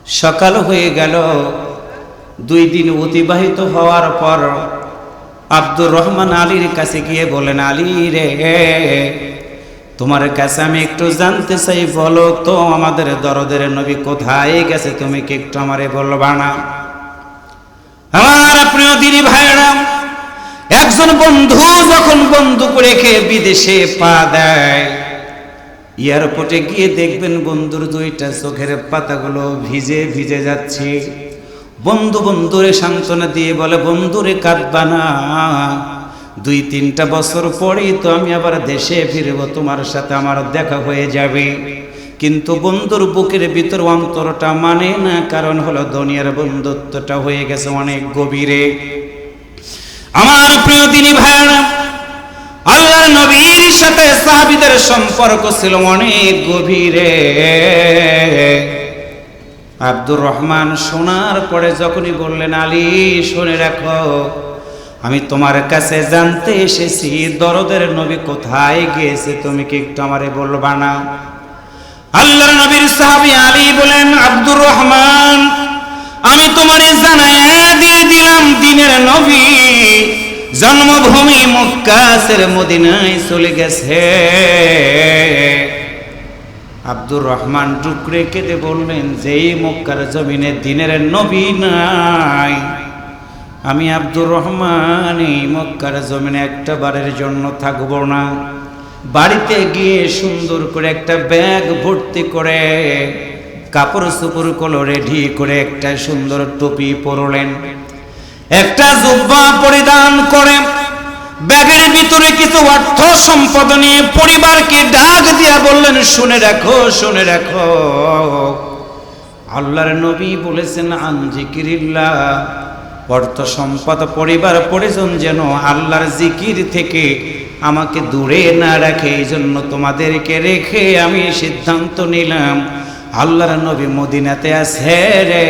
সকাল হয়ে গেল। 2 দিন অতিবাহিত হওয়ার পর আব্দুর রহমান আলীর কাছে গিয়ে বলেন, আলী রে, তোমার কাছে আমি একটু জানতে চাই, বলো তো আমাদের দরদের নবী কোথায় গেছে, তুমি কি একটু আমারে বলবা না? আমার প্রিয় দিনী ভাইরা, একজন বন্ধু যখন বন্ধুকে রেখে বিদেশে পা দেয়, এয়ারপোর্টে গিয়ে দেখবেন বন্ধুর 2টা চোখের পাতাগুলো ভিজে ভিজে যাচ্ছে। বন্ধু বন্ধুরে সান্ত্বনা দিয়ে বলে, বন্ধুরে কাঁদবা না, 2-3টা বছর পরেই তো আমি আবার দেশে ফিরব, তোমার সাথে আমার দেখা হয়ে যাবে। কিন্তু বন্ধুর বুকের ভিতর অন্তরটা মানে না, কারণ হলো দুনিয়ার বন্ধুত্বটা হয়ে গেছে অনেক গভীরে। আমার প্রিয় দিনী ভাইরা, আল্লাহর নবীর সাথে সাহাবীদের সম্পর্ক ছিল অনেক গভীরে। আব্দুর রহমান শোনার পরে যখনই বললেন, আলী শুনে রাখো, আমি তোমার কাছে জানতে এসেছি দরদের নবী কোথায় গিয়েছে, তুমি কি একটু আমারে বলবা না? আল্লাহর নবীর সাহাবী আলী বলেন, আব্দুর রহমান, আমি তোমারে জানাইয়া দিয়ে দিলাম, দিনের নবী জন্মভূমি মক্কা ছেড়ে মদিনায় চলে গেছে। আব্দুর রহমান টুকরে কেঁদে বললেন, যেই মক্কার জমিনে দিনের নবী নাই, আমি আব্দুর রহমান এই মক্কার জমিনে একটা বারের জন্য থাকবো না। বাড়িতে গিয়ে সুন্দর করে একটা ব্যাগ ভর্তি করে কাপড় চোপড় গুলো রেডি করে একটা সুন্দর টুপি পরলেন, একটা জুব্বা পরিধান করে ব্যাগের ভিতরে কিছু অর্থ সম্পদ নিয়ে পরিবারকে ডাক দিয়া বললেন, শুনে রাখো, শুনে রাখো, আল্লাহর নবী বলেছেন, আন জিকিরিল্লাহ, অর্থ সম্পদ পরিবার পরিজন যেন আল্লাহর জিকির থেকে আমাকে দূরে না রাখে, এই জন্য তোমাদেরকে রেখে আমি সিদ্ধান্ত নিলাম, আল্লাহর নবী মদিনাতে আছে রে,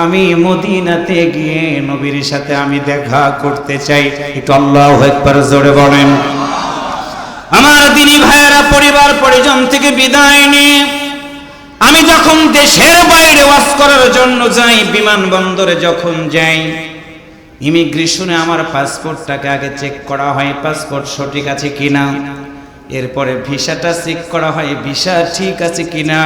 আমি মদিনাতে গিয়ে নবীর সাথে আমি দেখা করতে চাই। একটু আল্লাহু আকবার জোরে বলেন। আমার দিনী ভাইয়েরা, পরিবার পরিজন থেকে বিদায় নিয়ে আমি যখন দেশের বাইরে ওয়াজ করার জন্য যাই, বিমানবন্দরে যখন যাই, ইমিগ্রেশনে আমার পাসপোর্টটাকে আগে চেক করা হয়, পাসপোর্ট সঠিক আছে কিনা। এরপরে ভিসাটা চেক করা হয়, ভিসা ঠিক আছে কিনা।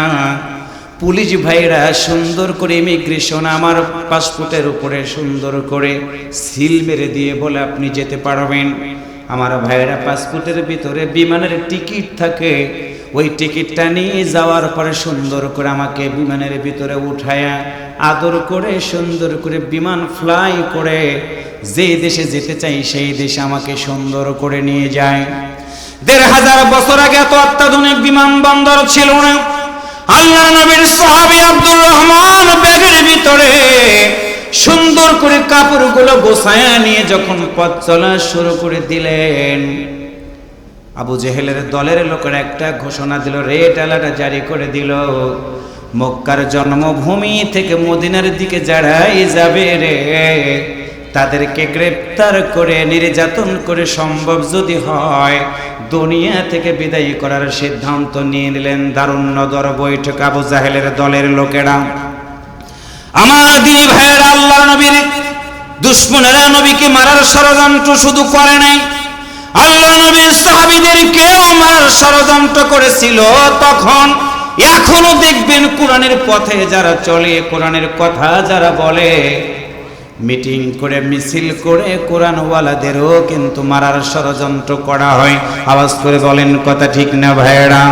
পুলিশ ভাইরা সুন্দর করে ইমিগ্রেশন আমার পাসপোর্টের উপরে সুন্দর করে সিল মেরে দিয়ে বলে, আপনি যেতে পারবেন। আমার ভাইরা পাসপোর্টের ভিতরে বিমানের টিকিট থাকে, ওই টিকিটটা নিয়ে যাওয়ার পরে সুন্দর করে আমাকে বিমানের ভিতরে উঠায়া আদর করে সুন্দর করে বিমান ফ্লাই করে যে দেশে যেতে চাই সেই দেশে আমাকে সুন্দর করে নিয়ে যায়। 1500 বছর আগে এত অত্যাধুনিক বিমানবন্দর ছিল না। আল্লাহর নবীর সাহাবী আব্দুর রহমান ব্যাগের ভিতরে সুন্দর করে কাপড়গুলো গোছায়া নিয়ে যখন পথ চলা শুরু করে দিলেন, আবু জেহেলের দলের লোকেরা একটা ঘোষণা দিল, রেড অ্যালার্ট জারি করে দিল, মক্কার জন্মভূমি থেকে মদিনার দিকে যারাই যাবে রে, তাদেরকে গ্রেপ্তার করে নির্যাতন করে সম্ভব যদি হয় দুনিয়া থেকে বিদায় করার সিদ্ধান্ত নিয়ে নিলেন। দারুণ্যদর বৈঠক আবু জাহেলের দলের লোকেরা। আমার দিনী ভাইয়েরা, আল্লাহর নবীর দুশমনেরা নবীকে মারার ষড়যন্ত্র শুধু করে নাই, আল্লাহ নবীর সাহাবীদেরকেও মারার ষড়যন্ত্র করেছিল। তখন এখনো দেখবেন কোরআনের পথে যারা চলে, কোরআনের কথা যারা বলে, মিটিং করে মিছিল করে কোরআনওয়ালাদেরও কিন্তু মারার ষড়যন্ত্র করা হয়। আওয়াজ করে বলেন কথা ঠিক না ভাইরা?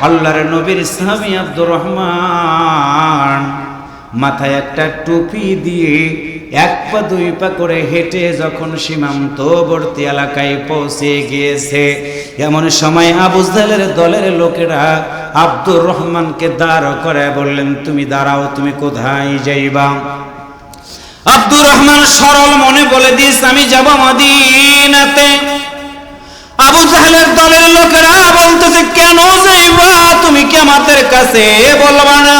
আল্লাহর নবীর সাহাবী আব্দুর রহমান মাথায় একটা টুপি দিয়ে 1 পা 2 পা করে হেঁটে যখন সীমান্তবর্তী এলাকায় পৌঁছে গিয়েছে, এমন সময় আবু জাহেলের দলের লোকেরা আব্দুর রহমানকে দাঁড় করে বললেন, তুমি দাঁড়াও, তুমি কোথায় যাইবা? আব্দুর রহমান সরল মনে বলে দিস, আমি যাব মদিনাতে। আবু জাহেলের দলের লোকেরা বলতেছে, কেন যাইবা, তুমি কি আমাদের কাছে বলবা না?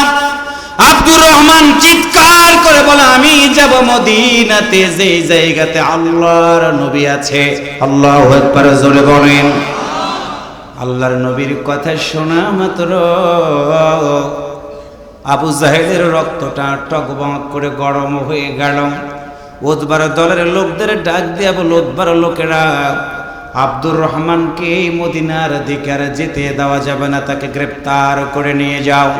আব্দুর রহমান চিৎকার করে বলে, আমি যাব মদিনাতে, যে জায়গাতে আল্লাহর নবী আছে। আল্লাহু আকবার জোরে বলেন। আল্লাহর নবীর কথা শোনা মাত্র আবু জাহেলের রক্তটা টকবক করে গরম হয়ে গেল। উতবার দলের লোকদের ডাক দিয়া বলল, উতবার লোকেরা, আব্দুর রহমানকে মদিনার দিকে আর যেতে দেওয়া যাবে না, তাকে গ্রেফতার করে নিয়ে যাও।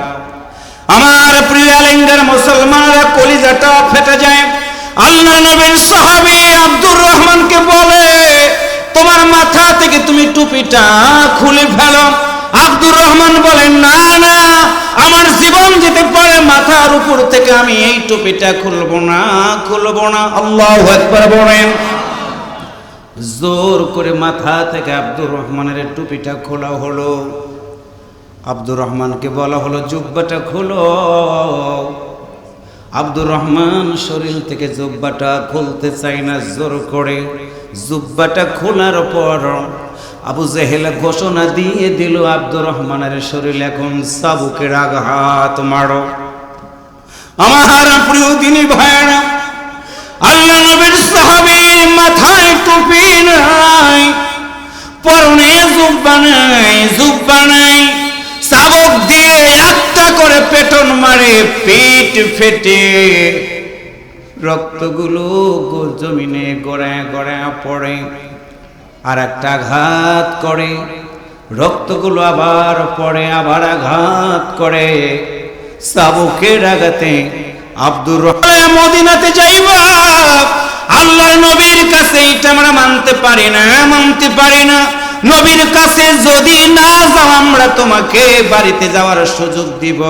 আমার প্রিয় আলেঙ্গার মুসলমানরা, কলিজাটা ফেটে যায়। আল্লাহ নবীর সাহাবী আব্দুর রহমানকে বলে, তোমার মাথা থেকে তুমি টুপিটা খুলে ফেলো। আব্দুর রহমান বলেন, না না, আমার জীবন যেতে পারে, মাথার উপর থেকে আমি এই টুপিটা খুলবো না, খুলবো না। আল্লাহু আকবার বলেন। জোর করে মাথা থেকে আব্দুর রহমানের টুপিটা খোলা হলো। আব্দুর রহমানকে বলা হলো, জুব্বাটা খোলো। আব্দুর রহমান শরীর থেকে জুব্বাটা খুলতে চাই না, জোর করে জুব্বাটা খোলার পর আবু জেহেল ঘোষণা দিয়ে দিল, আব্দুর রহমানের শরীরে এখন চাবুকের আঘাত মারো। আমার প্রিয় দিনী ভাইরা, আল্লাহ নবীর সাহাবী মাথায় টুপি নাই, পরনে জুব্বা নাই, জুব্বা নাই, চাবুক দিয়ে একটা করে পেটন মারে, পেট ফেটে রক্তগুলো জমিনে গড়ায় গড়ায় পড়ে। আর একটা আঘাত করে, রক্তগুলো আবার পড়ে, আবার আঘাত করে। চাবুকের আঘাতে আব্দুর রহমান মদিনাতে যাইবা, আল্লাহর নবীর কাছে এটা আমরা মানতে পারি না, মানতে পারি না। নবীর কাছে যদি না যাও, আমরা তোমাকে বাড়িতে যাওয়ার সুযোগ দিব।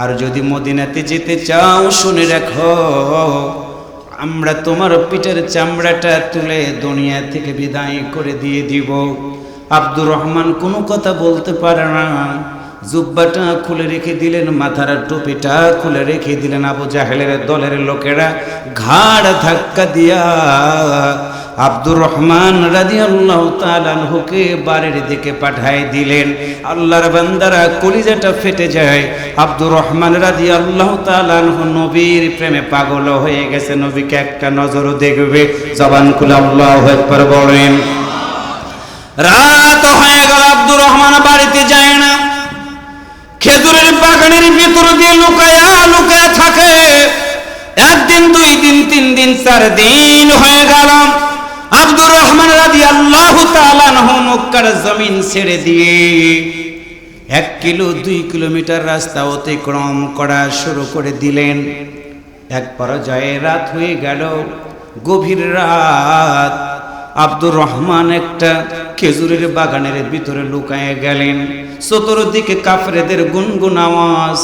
আর যদি মদিনাতে যেতে চাও, শুনে রাখো, আমরা তোমার পিঠের চামড়াটা তুলে দুনিয়া থেকে বিদায় করে দিয়ে দিব। আব্দুর রহমান কোনো কথা বলতে পারে না, জুব্বাটা খুলে রেখে দিলেন, মাথার টুপিটা খুলে রেখে দিলেন। আবু জাহেলের দলের লোকেরা ঘাড় ধাক্কা দিয়া আব্দুর রহমান রাদিয়াল্লাহু তাআলা আনহুকে বাড়ির দিকে পাঠায় দিলেন। আল্লাহর বান্দারা, কলিজাটা ফেটে যায়। আব্দুর রহমান রাদিয়াল্লাহু তাআলা আনহু নবীর প্রেমে পাগল হয়ে গেছে, নবীকে একটা নজর দেখবে। জবান খুলে আল্লাহু আকবার বলেন। রাত হয়ে গেল, আব্দুর রহমান বাড়িতে যায় না, খেজুরের বাগানের ভিতর দিয়ে লুকায়া লুকায়া থাকে। একদিন, দুই দিন, তিন দিন, 4 দিন হয়ে গেল। আব্দুর রহমান রাদিয়াল্লাহু তাআলা আনহু মক্কার জমিন ছেড়ে দিয়ে 1 কিলো 2 কিলোমিটার রাস্তা অতিক্রম করা শুরু করে দিলেন। এক পর্যায়ে রাত হয়ে গেল, গভীর রাত। আব্দুর রহমান একটা খেজুরের বাগানের ভিতরে লুকায়ে গেলেন। চতুর্দিকে কাফেরদের গুনগুন আওয়াজ।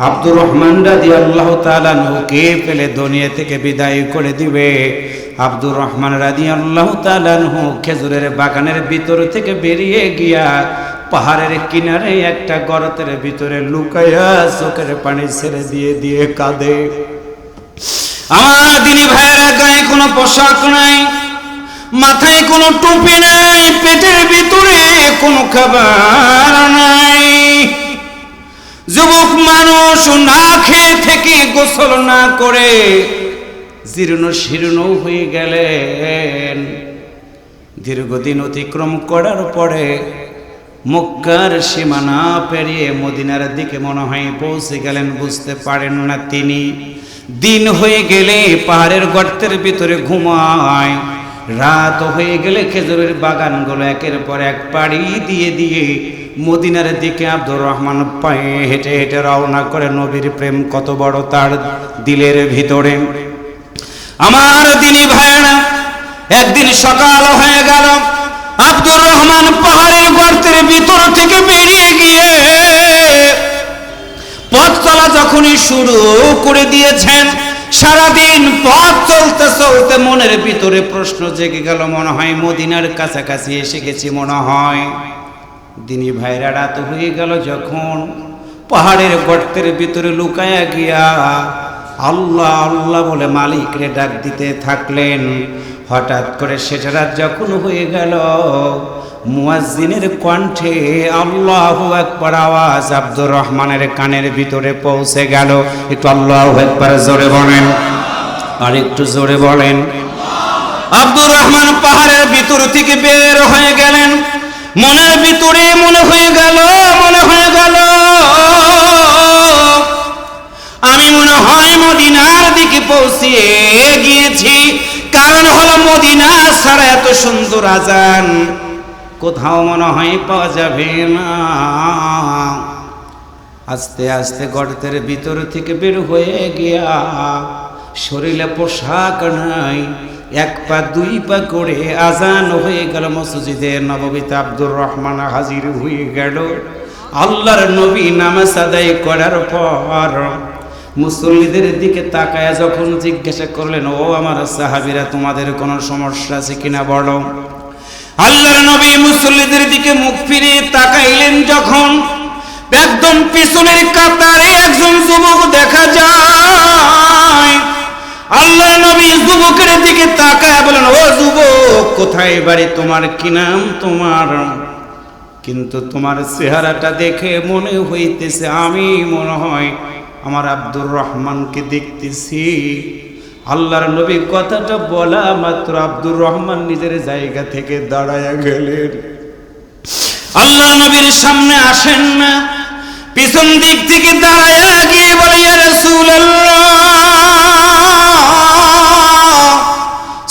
আব্দুর রহমান রাদিয়াল্লাহু তাআলা আনহুকে ফেলে দুনিয়া থেকে বিদায় করে দিবে। আব্দুর রহমান রাদিয়াল্লাহু তাআলা আনহু খেজুরের বাগানের ভিতর থেকে বেরিয়ে গিয়া পাহাড়ের কিনারে একটা গর্তের ভিতরে লুকায়া চোখের পানি ছেড়ে দিয়ে দিয়ে কাঁদে। আমার দিনী ভাইয়েরা, গায়ে কোনো পোশাক নাই, মাথায় কোনো টুপি নাই, পেটের ভিতরে কোনো খাবার নাই। যুবক মানুষ না খেয়ে থেকে, গোসল না করে জীর্ণ শীর্ণ হয়ে গেলেন। দীর্ঘদিন অতিক্রম করার পরে মক্কার সীমানা পেরিয়ে মদিনার দিকে মনে হয় পৌঁছে গেলেন। বুঝতে পারেন না তিনি, দিন হয়ে গেলে পাহাড়ের গর্তের ভিতরে ঘুমায়, রাত হয়ে গেলে খেজুরের বাগানগুলো একের পর এক পাড়ি দিয়ে দিয়ে মদিনার দিকে আব্দুর রহমান পায়ে হেঁটে হেঁটে রওনা করে। নবীর প্রেম কত বড় তার দিলের ভিতরে। আমার দিনী ভাইয়েরা, একদিন সকাল হয়ে গেল, আব্দুর রহমান পাহাড়ের গর্তের ভিতর থেকে বেরিয়ে গিয়ে পথ চলা যখনই শুরু করে দিয়েছেন, সারাদিন পথ চলতে চলতে মনের ভিতরে প্রশ্ন জেগে গেল, মনে হয় মদিনার কাছাকাছি এসে গেছি মনে হয়। দিনী ভাইরা, রাত হয়ে গেল যখন, পাহাড়ের গর্তের ভিতরে লুকায়া গিয়া আল্লাহ আল্লাহ বলে মালিকরে ডাক দিতে থাকলেন। হঠাৎ করে সেটা রাত যখন হয়ে গেল, মুয়াজ্জিনের কণ্ঠে আল্লাহু আকবার আওয়াজ আব্দুর রহমানের কানের ভিতরে পৌঁছে গেল। একটু আল্লাহু আকবার জোরে বলেন, আর একটু জোরে বলেন। আব্দুর রহমান পাহাড়ের ভিতর থেকে বের হয়ে গেলেন। মনের ভিতরে মনে হয়ে গেল আমি মদিনার দিকে পৌঁছে গিয়েছি, কারণ হলো মদিনা ছাড়া এত সুন্দর আজান কোথাও মনে হয় পাওয়া যাবে না। আস্তে আস্তে গর্তের ভিতর থেকে বের হয়ে গিয়া, শরীরে পোশাক নাই, এক পা দুই পা করে আজান হয়ে গেল। মসজিদে নববীতে আব্দুর রহমান হাজির হয়ে গেল। আল্লাহর নবী নামাজ আদায় করার পর মুসল্লিদের দিকে তাকায়া যখন জিজ্ঞাসা করলেন, ও আমার সাহাবীরা, তোমাদের কোনো সমস্যা আছে কিনা বলো। আল্লাহর নবী মুসল্লিদের দিকে মুখ ফিরিয়ে তাকাইলেন যখন, একদম পিছনের কাতারে একজন যুবক দেখা যায়। আল্লাহর নবী যুবকের দিকে তাকায় বলেন, ও যুবক, কোথায় বাড়ি তোমার, কি নাম তোমার? কিন্তু তোমার চেহারাটা দেখে মনে হইতেছে আমি মনে হয় আমার আব্দুর রহমানকে দেখতেছি। আল্লাহর নবী কথাটা বলা মাত্র আব্দুর রহমান নিজের জায়গা থেকে দাঁড়ায়া গেলেন। আল্লাহর নবীর সামনে আসেন না, পিছন দিক থেকে দাঁড়ায়া গিয়ে বলে, ইয়া রাসূলুল্লাহ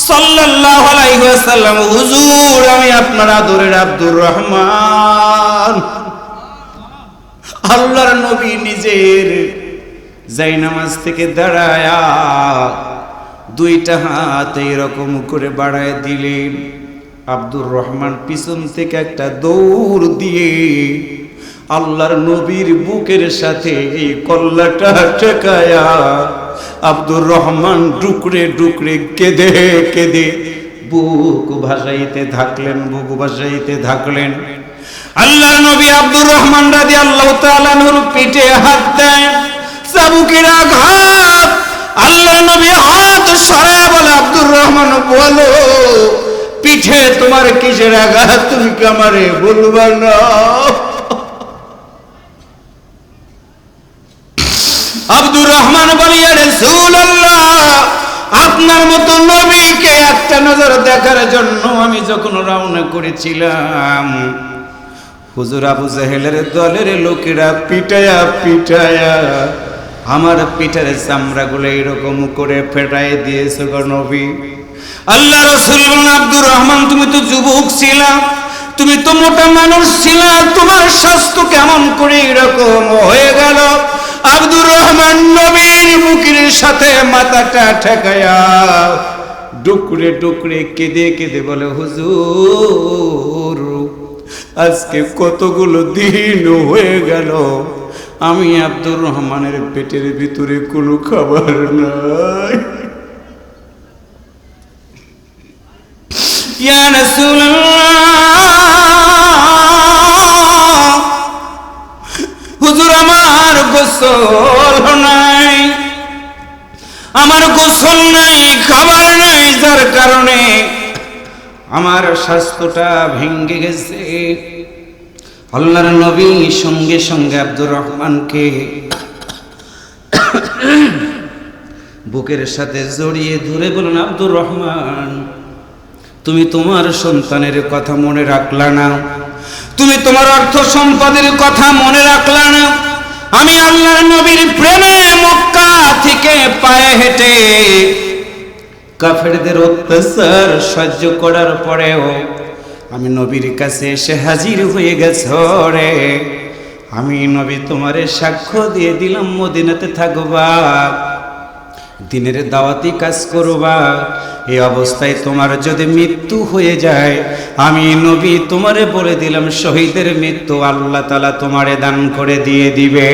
সাল্লাল্লাহু আলাইহি ওয়াসাল্লাম, হুজুর আমি আপনার আদরের আব্দুর রহমান। আল্লাহর নবী নিজের জায়নামাজ থেকে দাঁড়ায়া দুইটা হাত এরকম করে বাড়ায় দিলেন। আব্দুর রহমান পিছন থেকে একটা দৌড় দিয়ে আল্লাহর নবীর বুকের সাথে এই কল্লাটা ঠেকায়া আব্দুর রহমান ডুকরে ডুকরে কেঁদে কেঁদে বুক ভাসাইতে থাকলেন। আল্লাহর নবী আব্দুর রহমান রাদিয়াল্লাহু তাআলা নূর পিঠে হাত দেন, চাবুকের আঘাত। আল্লাহর নবী হাত সরায় বলে, আব্দুর রহমান বলো, পিঠে তোমার কিসের আঘাত, তুমি কি আমারে বলবা না? আব্দুর রহমান বলে, ইয়া রাসূলুল্লাহ আপনার মতো নবীকে একটা নজর দেখার জন্য আমি যখন রওনা করেছিলাম, হুজুর আবু জাহেলের দলের লোকেরা পিটায়া পিটায়া আমার পিঠের চামড়াগুলো এরকম করে ফেটাই দিয়েছে গো নবী। আল্লাহ রাসূল বলেন, আব্দুর রহমান তুমি তো যুবক ছিলা, তুমি তো মোটা মানুষ ছিলা, তোমার স্বাস্থ্য কেমন করে এরকম হয়ে গেল? আব্দুর রহমান নবীর বুকের সাথে মাথাটা ঠেকায়া ডুকরে ডুকরে কেঁদে কেঁদে বলে, হুজুর আজকে কতগুলো দিন হয়ে গেল আমি আব্দুর রহমানের পেটের ভিতরে কোনো খাবার নাই। ইয়া রাসূলুল্লাহ হুজুর আমার গোসল নাই, আমার গোসল নাই, খাবার নাই, যার কারণে আমার স্বাস্থ্যটা ভেঙে গেছে। আল্লাহর নবী সঙ্গে সঙ্গে আব্দুর রহমানকে বুকের সাথে জড়িয়ে ধরে বলেন, আব্দুর রহমান তুমি তোমার সন্তানের কথা মনে রাখলা না, তুমি তোমার অর্থ সম্পদের কথা মনে রাখলা না। আমি আল্লাহর নবীর প্রেমে মক্কা থেকে পায়ে হেঁটে কাফেরদের অত্যাচার সহ্য করার পরেও আমি নবীর কাছে এসে হাজির হয়ে গেছ রে। আমি নবী তোমারে সাক্ষ্য দিয়ে দিলাম মদিনাতে থাকবা, দিনের দাওয়াতি কাজ করবা। এই অবস্থায় তোমার যদি মৃত্যু হয়ে যায়, আমি নবী তোমারে বলে দিলাম শহীদের মৃত্যু আল্লাহ তাআলা তোমারে দান করে দিয়ে দিবে।